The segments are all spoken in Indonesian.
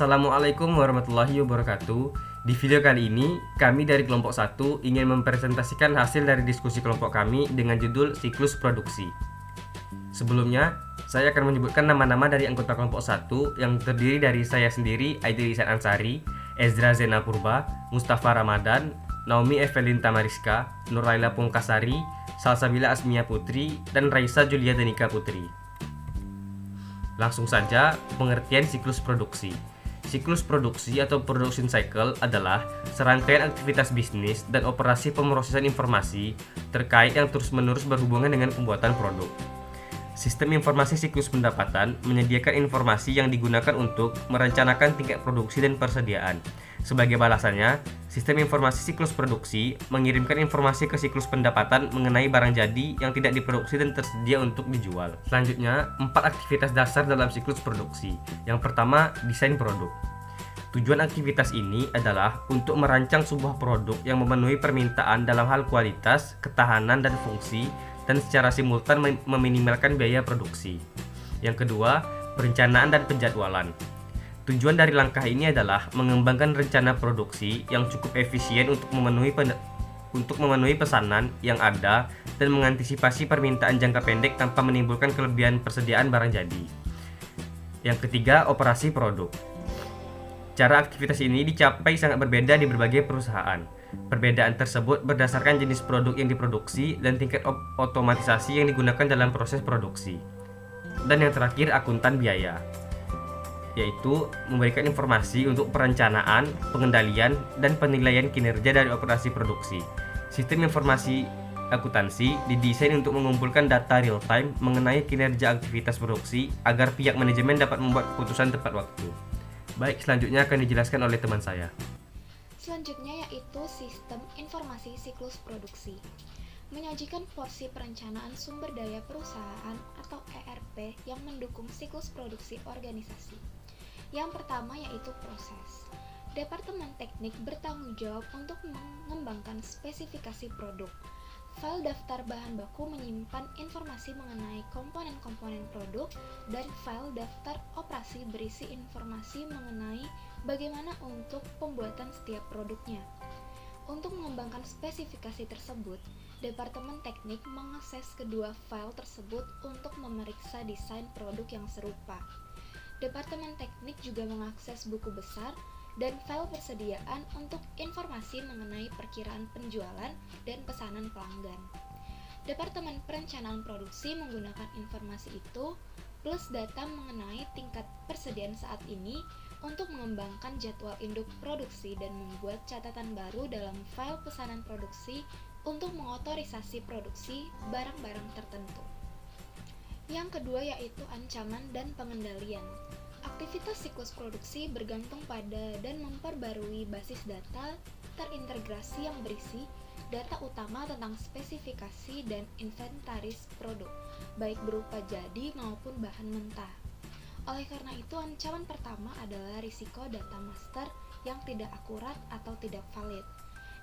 Assalamualaikum warahmatullahi wabarakatuh. Di video kali ini, kami dari kelompok 1 ingin mempresentasikan hasil dari diskusi kelompok kami dengan judul siklus produksi. Sebelumnya, saya akan menyebutkan nama-nama dari anggota kelompok 1 yang terdiri dari saya sendiri, Aidil Ihsan Ansari, Ezra Zena Purba, Mustafa Ramadan, Naomi Evelyn Tamariska, Nuraila Pungkasari, Salsabila Asmia Putri, dan Raisa Julia Danika Putri. Langsung saja, pengertian siklus produksi. Siklus produksi atau production cycle adalah serangkaian aktivitas bisnis dan operasi pemrosesan informasi terkait yang terus-menerus berhubungan dengan pembuatan produk. Sistem informasi siklus pendapatan menyediakan informasi yang digunakan untuk merencanakan tingkat produksi dan persediaan. Sebagai balasannya, sistem informasi siklus produksi mengirimkan informasi ke siklus pendapatan mengenai barang jadi yang tidak diproduksi dan tersedia untuk dijual. Selanjutnya, 4 aktivitas dasar dalam siklus produksi. Yang pertama, desain produk. Tujuan aktivitas ini adalah untuk merancang sebuah produk yang memenuhi permintaan dalam hal kualitas, ketahanan, dan fungsi, dan secara simultan meminimalkan biaya produksi. Yang kedua, perencanaan dan penjadwalan. Tujuan dari langkah ini adalah mengembangkan rencana produksi yang cukup efisien untuk memenuhi pesanan yang ada dan mengantisipasi permintaan jangka pendek tanpa menimbulkan kelebihan persediaan barang jadi. Yang ketiga, operasi produk. Cara aktivitas ini dicapai sangat berbeda di berbagai perusahaan. Perbedaan tersebut berdasarkan jenis produk yang diproduksi dan tingkat otomatisasi yang digunakan dalam proses produksi. Dan yang terakhir, akuntan biaya, yaitu memberikan informasi untuk perencanaan, pengendalian, dan penilaian kinerja dari operasi produksi. Sistem informasi akuntansi didesain untuk mengumpulkan data real time mengenai kinerja aktivitas produksi agar pihak manajemen dapat membuat keputusan tepat waktu. Baik, selanjutnya akan dijelaskan oleh teman saya. Selanjutnya yaitu sistem informasi siklus produksi. Menyajikan porsi perencanaan sumber daya perusahaan atau ERP yang mendukung siklus produksi organisasi. Yang pertama yaitu proses. Departemen teknik bertanggung jawab untuk mengembangkan spesifikasi produk. File daftar bahan baku menyimpan informasi mengenai komponen-komponen produk, dan file daftar operasi berisi informasi mengenai bagaimana untuk pembuatan setiap produknya. Untuk mengembangkan spesifikasi tersebut, Departemen Teknik mengakses kedua file tersebut untuk memeriksa desain produk yang serupa. Departemen Teknik juga mengakses buku besar dan file persediaan untuk informasi mengenai perkiraan penjualan dan pesanan pelanggan. Departemen Perencanaan Produksi menggunakan informasi itu plus data mengenai tingkat persediaan saat ini untuk mengembangkan jadwal induk produksi dan membuat catatan baru dalam file pesanan produksi untuk mengotorisasi produksi barang-barang tertentu. Yang kedua yaitu ancaman dan pengendalian. Aktivitas siklus produksi bergantung pada dan memperbarui basis data terintegrasi yang berisi data utama tentang spesifikasi dan inventaris produk, baik berupa jadi maupun bahan mentah. Oleh karena itu, ancaman pertama adalah risiko data master yang tidak akurat atau tidak valid.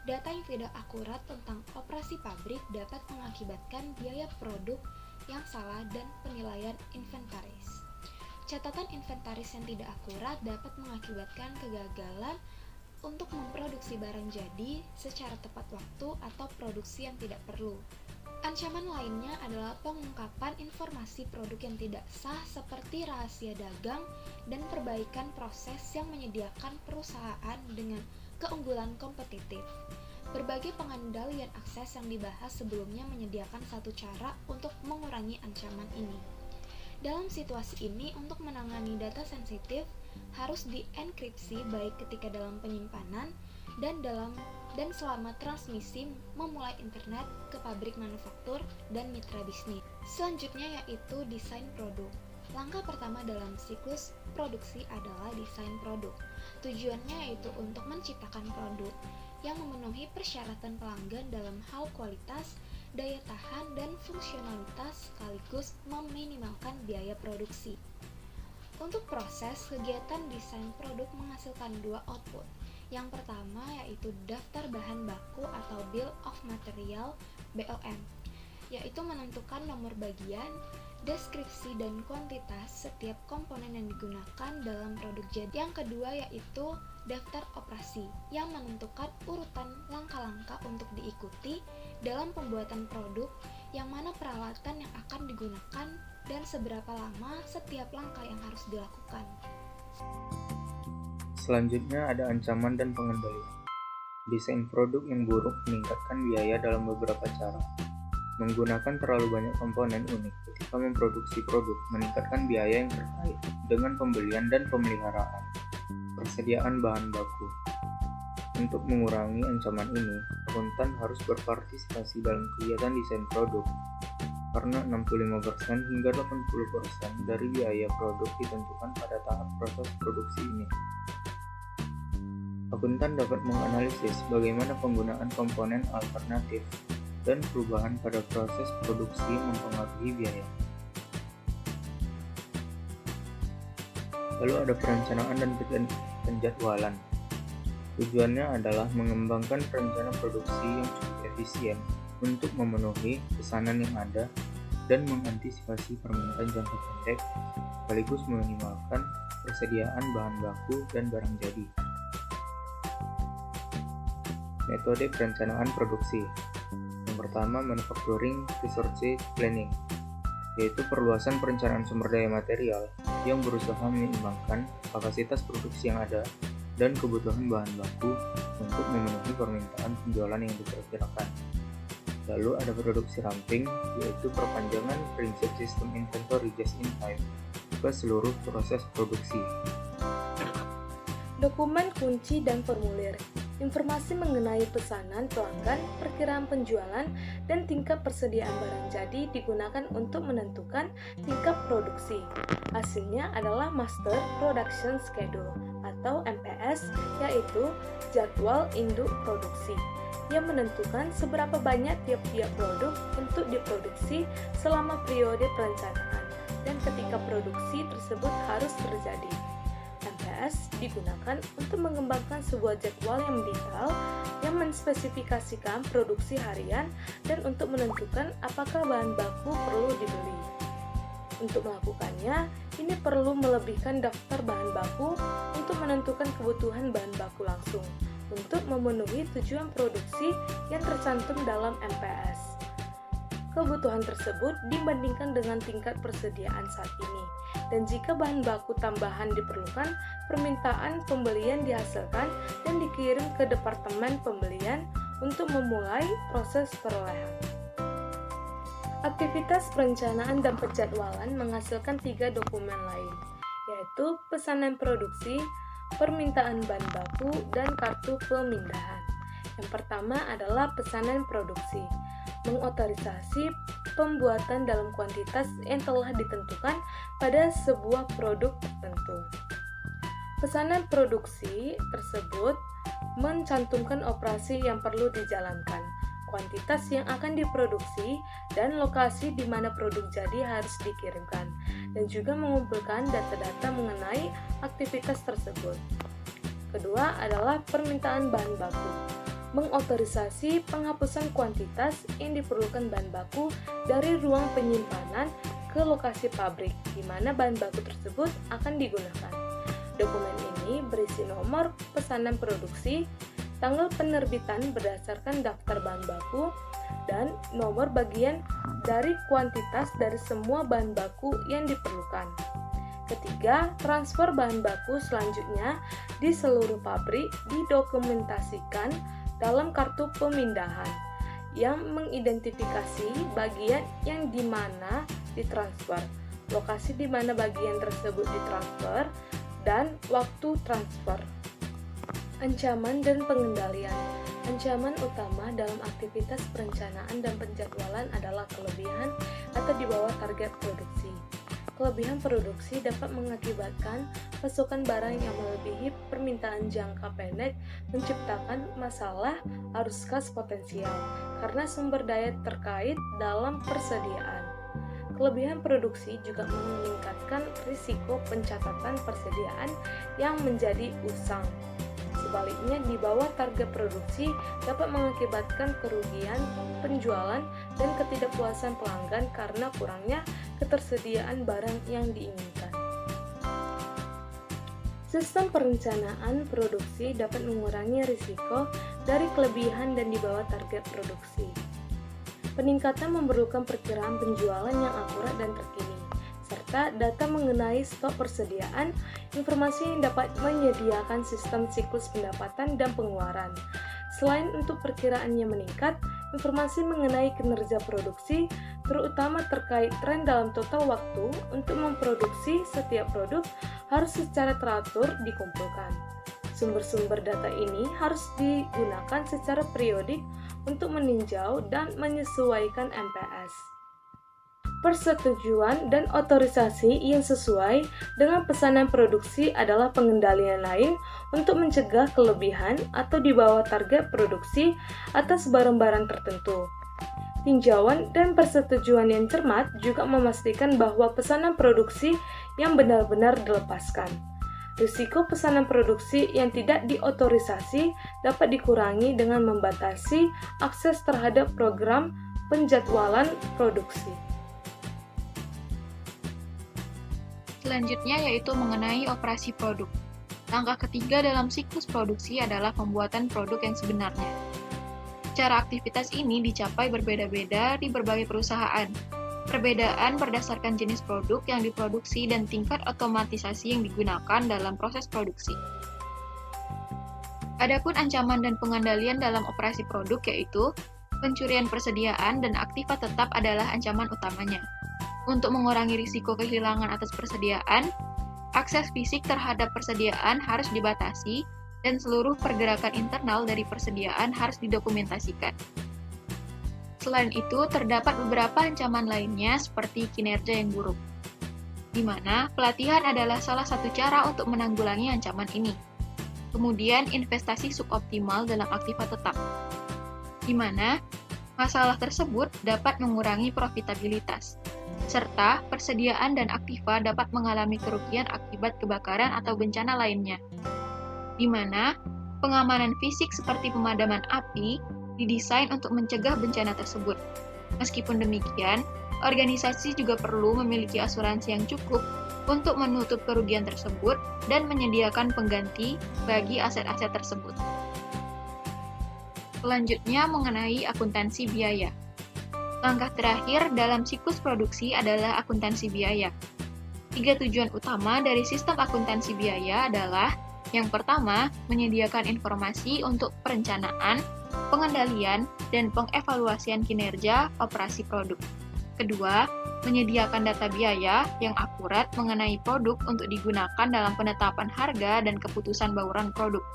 Data yang tidak akurat tentang operasi pabrik dapat mengakibatkan biaya produk yang salah dan penilaian inventaris. Catatan inventaris yang tidak akurat dapat mengakibatkan kegagalan untuk memproduksi barang jadi secara tepat waktu atau produksi yang tidak perlu. Ancaman lainnya adalah pengungkapan informasi produk yang tidak sah seperti rahasia dagang dan perbaikan proses yang menyediakan perusahaan dengan keunggulan kompetitif. Berbagai pengendalian akses yang dibahas sebelumnya menyediakan satu cara untuk mengurangi ancaman ini. Dalam situasi ini, untuk menangani data sensitif harus dienkripsi baik ketika dalam penyimpanan dan selama transmisi memulai internet ke pabrik manufaktur dan mitra bisnis. Selanjutnya yaitu desain produk. Langkah pertama dalam siklus produksi adalah desain produk. Tujuannya yaitu untuk menciptakan produk yang memenuhi persyaratan pelanggan dalam hal kualitas, daya tahan, dan fungsionalitas sekaligus meminimalkan biaya produksi. Untuk proses, kegiatan desain produk menghasilkan dua output. Yang pertama yaitu daftar bahan baku atau Bill of Material (BOM), yaitu menentukan nomor bagian deskripsi dan kuantitas setiap komponen yang digunakan dalam produk jadi. Yang kedua yaitu daftar operasi yang menentukan urutan langkah-langkah untuk diikuti dalam pembuatan produk, yang mana peralatan yang akan digunakan dan seberapa lama setiap langkah yang harus dilakukan. Selanjutnya ada ancaman dan pengendalian. Desain produk yang buruk meningkatkan biaya dalam beberapa cara. Menggunakan terlalu banyak komponen unik ketika memproduksi produk meningkatkan biaya yang terkait dengan pembelian dan pemeliharaan. Persediaan bahan baku. Untuk mengurangi ancaman ini, akuntan harus berpartisipasi dalam kegiatan desain produk, karena 65% hingga 80% dari biaya produk ditentukan pada tahap proses produksi ini. Akuntan dapat menganalisis bagaimana penggunaan komponen alternatif dan perubahan pada proses produksi mempengaruhi biaya. Lalu ada perencanaan dan penjadwalan. Tujuannya adalah mengembangkan rencana produksi yang cukup efisien untuk memenuhi pesanan yang ada dan mengantisipasi permintaan jangka pendek, sekaligus meminimalkan persediaan bahan baku dan barang jadi. Metode perencanaan produksi. Yang pertama, manufacturing resource planning, yaitu perluasan perencanaan sumber daya material yang berusaha menyeimbangkan kapasitas produksi yang ada dan kebutuhan bahan baku untuk memenuhi permintaan penjualan yang diperkirakan. Lalu ada produksi ramping, yaitu perpanjangan prinsip sistem inventory just in time ke seluruh proses produksi. Dokumen kunci dan formulir. Informasi mengenai pesanan pelanggan, perkiraan penjualan, dan tingkat persediaan barang jadi digunakan untuk menentukan tingkat produksi. Hasilnya adalah Master Production Schedule atau MPS, yaitu jadwal induk produksi, yang menentukan seberapa banyak tiap-tiap produk untuk diproduksi selama periode perencanaan dan ketika produksi tersebut harus terjadi. MPS digunakan untuk mengembangkan sebuah jadwal yang detail yang menspesifikasikan produksi harian dan untuk menentukan apakah bahan baku perlu dibeli. Untuk melakukannya, ini perlu melebihkan daftar bahan baku untuk menentukan kebutuhan bahan baku langsung untuk memenuhi tujuan produksi yang tercantum dalam MPS. Kebutuhan tersebut dibandingkan dengan tingkat persediaan saat ini, dan jika bahan baku tambahan diperlukan, permintaan pembelian dihasilkan dan dikirim ke departemen pembelian untuk memulai proses perolehan. Aktivitas perencanaan dan penjadwalan menghasilkan 3 dokumen lain, yaitu pesanan produksi, permintaan bahan baku, dan kartu pemindahan. Yang pertama adalah pesanan produksi, mengotorisasi pembuatan dalam kuantitas yang telah ditentukan pada sebuah produk tertentu. Pesanan produksi tersebut mencantumkan operasi yang perlu dijalankan, kuantitas yang akan diproduksi, dan lokasi di mana produk jadi harus dikirimkan, dan juga mengumpulkan data-data mengenai aktivitas tersebut. Kedua adalah permintaan bahan baku, mengotorisasi penghapusan kuantitas yang diperlukan bahan baku dari ruang penyimpanan ke lokasi pabrik di mana bahan baku tersebut akan digunakan. Dokumen ini berisi nomor pesanan produksi, tanggal penerbitan berdasarkan daftar bahan baku, dan nomor bagian dari kuantitas dari semua bahan baku yang diperlukan. Ketiga, transfer bahan baku selanjutnya di seluruh pabrik didokumentasikan dalam kartu pemindahan yang mengidentifikasi bagian yang di mana ditransfer, lokasi di mana bagian tersebut ditransfer, dan waktu transfer. Ancaman dan pengendalian. Ancaman utama dalam aktivitas perencanaan dan penjadwalan adalah kelebihan atau di bawah target produksi. Kelebihan produksi dapat mengakibatkan pasokan barang yang melebihi permintaan jangka pendek, menciptakan masalah arus kas potensial karena sumber daya terkait dalam persediaan. Kelebihan produksi juga meningkatkan risiko pencatatan persediaan yang menjadi usang. sebaliknya di bawah target produksi dapat mengakibatkan kerugian penjualan dan ketidakpuasan pelanggan karena kurangnya ketersediaan barang yang diinginkan. Sistem perencanaan produksi dapat mengurangi risiko dari kelebihan dan di bawah target produksi. Peningkatan memerlukan perkiraan penjualan yang akurat dan terkini, serta data mengenai stok persediaan, informasi yang dapat menyediakan sistem siklus pendapatan dan pengeluaran. Selain untuk perkiraannya meningkat, informasi mengenai kinerja produksi, terutama terkait tren dalam total waktu untuk memproduksi setiap produk, harus secara teratur dikumpulkan. Sumber-sumber data ini harus digunakan secara periodik untuk meninjau dan menyesuaikan MPS. Persetujuan dan otorisasi yang sesuai dengan pesanan produksi adalah pengendalian lain untuk mencegah kelebihan atau di bawah target produksi atas barang-barang tertentu. Tinjauan dan persetujuan yang cermat juga memastikan bahwa pesanan produksi yang benar-benar dilepaskan. Risiko pesanan produksi yang tidak diotorisasi dapat dikurangi dengan membatasi akses terhadap program penjadwalan produksi. Selanjutnya yaitu mengenai operasi produk. Langkah ketiga dalam siklus produksi adalah pembuatan produk yang sebenarnya. Cara aktivitas ini dicapai berbeda-beda di berbagai perusahaan. Perbedaan berdasarkan jenis produk yang diproduksi dan tingkat otomatisasi yang digunakan dalam proses produksi. Adapun ancaman dan pengendalian dalam operasi produk yaitu pencurian persediaan dan aktiva tetap adalah ancaman utamanya. Untuk mengurangi risiko kehilangan atas persediaan, akses fisik terhadap persediaan harus dibatasi dan seluruh pergerakan internal dari persediaan harus didokumentasikan. Selain itu, terdapat beberapa ancaman lainnya seperti kinerja yang buruk, di mana pelatihan adalah salah satu cara untuk menanggulangi ancaman ini. Kemudian, investasi suboptimal dalam aktiva tetap, di mana masalah tersebut dapat mengurangi profitabilitas, serta persediaan dan aktiva dapat mengalami kerugian akibat kebakaran atau bencana lainnya, di mana pengamanan fisik seperti pemadaman api didesain untuk mencegah bencana tersebut. Meskipun demikian, organisasi juga perlu memiliki asuransi yang cukup untuk menutup kerugian tersebut dan menyediakan pengganti bagi aset-aset tersebut. Selanjutnya mengenai akuntansi biaya. Langkah terakhir dalam siklus produksi adalah akuntansi biaya. 3 tujuan utama dari sistem akuntansi biaya adalah: yang pertama, menyediakan informasi untuk perencanaan, pengendalian, dan pengevaluasian kinerja operasi produk. Kedua, menyediakan data biaya yang akurat mengenai produk untuk digunakan dalam penetapan harga dan keputusan bauran produk.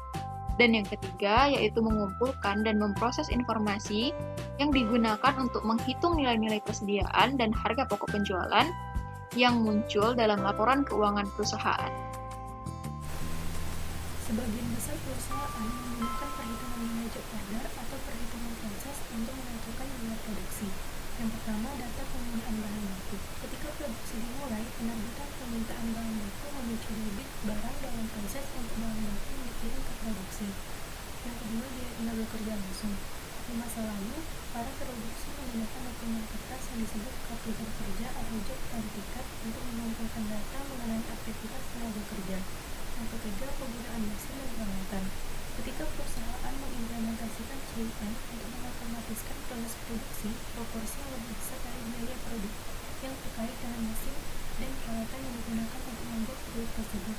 Dan yang ketiga, yaitu mengumpulkan dan memproses informasi yang digunakan untuk menghitung nilai-nilai persediaan dan harga pokok penjualan yang muncul dalam laporan keuangan perusahaan. Sebagian besar perusahaan menggunakan perhitungan nilai job order atau perhitungan proses untuk menentukan nilai produksi. Yang pertama, data penggunaan bahan baku. Ketika produksi dimulai, penerbitan permintaan bahan baku memicu debit barang dalam proses untuk bahan baku yang dikirim ke produksi. Yang kedua, biaya tenaga kerja langsung. Di masa lalu, para produksi menggunakan dokumen kertas yang disebut kartu kerja atau job time ticket untuk mengumpulkan data mengenai aktivitas tenaga kerja. Yang ketiga, penggunaan mesin dan peralatan. Ketika perusahaan mengimplementasikan solusi untuk mengotomatiskan proses produksi, proporsi yang lebih besar dari biaya produk yang terkait dengan mesin dan peralatan yang digunakan untuk membuat produk tersebut.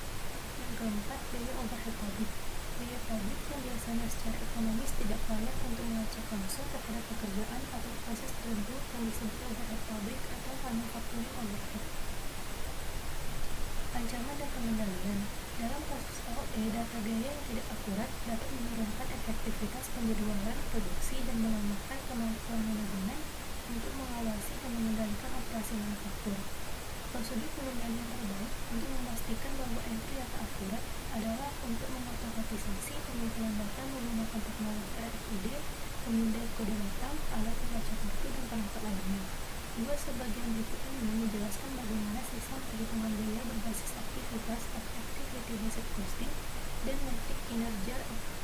Yang keempat, biaya overhead pabrik. Biaya pabrik yang biasanya secara ekonomis tidak layak untuk melacak langsung terhadap pekerjaan atau proses tertentu yang disebut overhead pabrik atau manufacturing overhead. Ancaman dan pengendalian. Dalam kasus OE, data biaya yang tidak akurat dapat menurunkan efektivitas penjadwalan produksi dan melemahkan kemampuan manajemen untuk mengawasi dan mengendalikan operasi manufaktur. Prosedur pengendalian terbaik untuk memastikan bahwa entry data akurat adalah untuk mengotomatisasi pengumpulan data menggunakan teknologi RFID, pemindai kode data, alat pelacak waktu, dan perangkat lainnya. Sebagian berikut ini menjelaskan bagaimana sistem perhitungan biaya berbasis aktivitas atau activity based costing dan metrik kinerja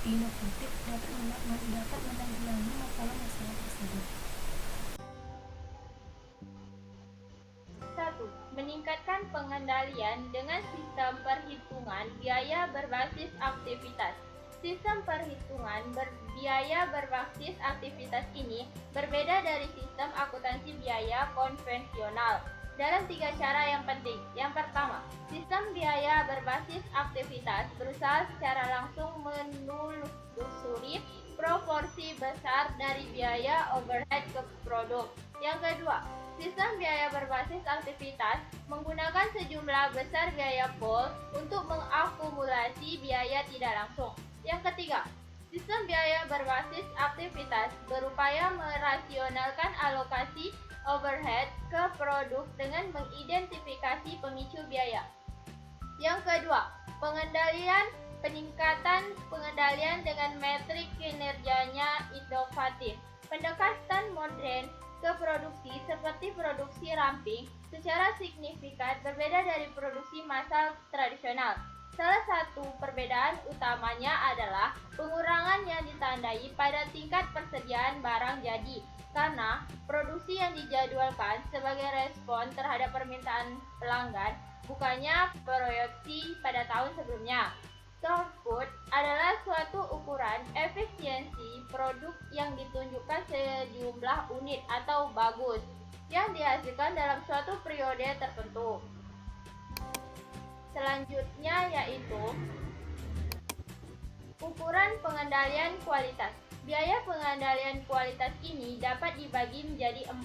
inovatif dapat menanggulangi masalah-masalah tersebut. 1. Meningkatkan pengendalian dengan sistem perhitungan biaya berbasis aktivitas. Sistem perhitungan biaya berbasis aktivitas ini berbeda dari sistem akuntansi biaya konvensional dalam 3 cara yang penting. Yang pertama, sistem biaya berbasis aktivitas berusaha secara langsung menelusuri proporsi besar dari biaya overhead ke produk. Yang kedua, sistem biaya berbasis aktivitas menggunakan sejumlah besar biaya pool untuk mengakumulasi biaya tidak langsung. Yang ketiga, sistem biaya berbasis aktivitas berupaya merasionalkan alokasi overhead ke produk dengan mengidentifikasi pemicu biaya. Yang kedua, peningkatan pengendalian dengan metrik kinerjanya inovatif. Pendekatan modern ke produksi seperti produksi ramping secara signifikan berbeda dari produksi massal tradisional. Salah satu perbedaan utamanya adalah pengurangan yang ditandai pada tingkat persediaan barang jadi, karena produksi yang dijadwalkan sebagai respon terhadap permintaan pelanggan, bukannya proyeksi pada tahun sebelumnya. Throughput adalah suatu ukuran efisiensi produk yang ditunjukkan sejumlah unit atau bagus yang dihasilkan dalam suatu periode tertentu. Selanjutnya yaitu ukuran pengendalian kualitas. Biaya pengendalian kualitas ini dapat dibagi menjadi 4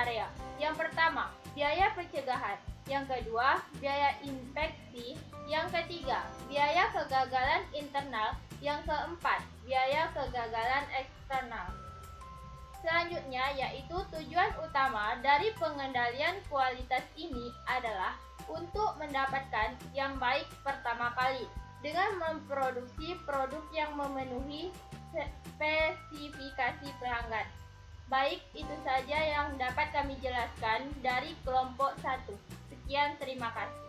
area. Yang pertama, biaya pencegahan. Yang kedua, biaya inspeksi. Yang ketiga, biaya kegagalan internal. Yang keempat, biaya kegagalan eksternal. Selanjutnya yaitu tujuan utama dari pengendalian kualitas ini adalah untuk mendapatkan yang baik pertama kali dengan memproduksi produk yang memenuhi spesifikasi pelanggan. Baik, itu saja yang dapat kami jelaskan dari kelompok 1. Sekian, terima kasih.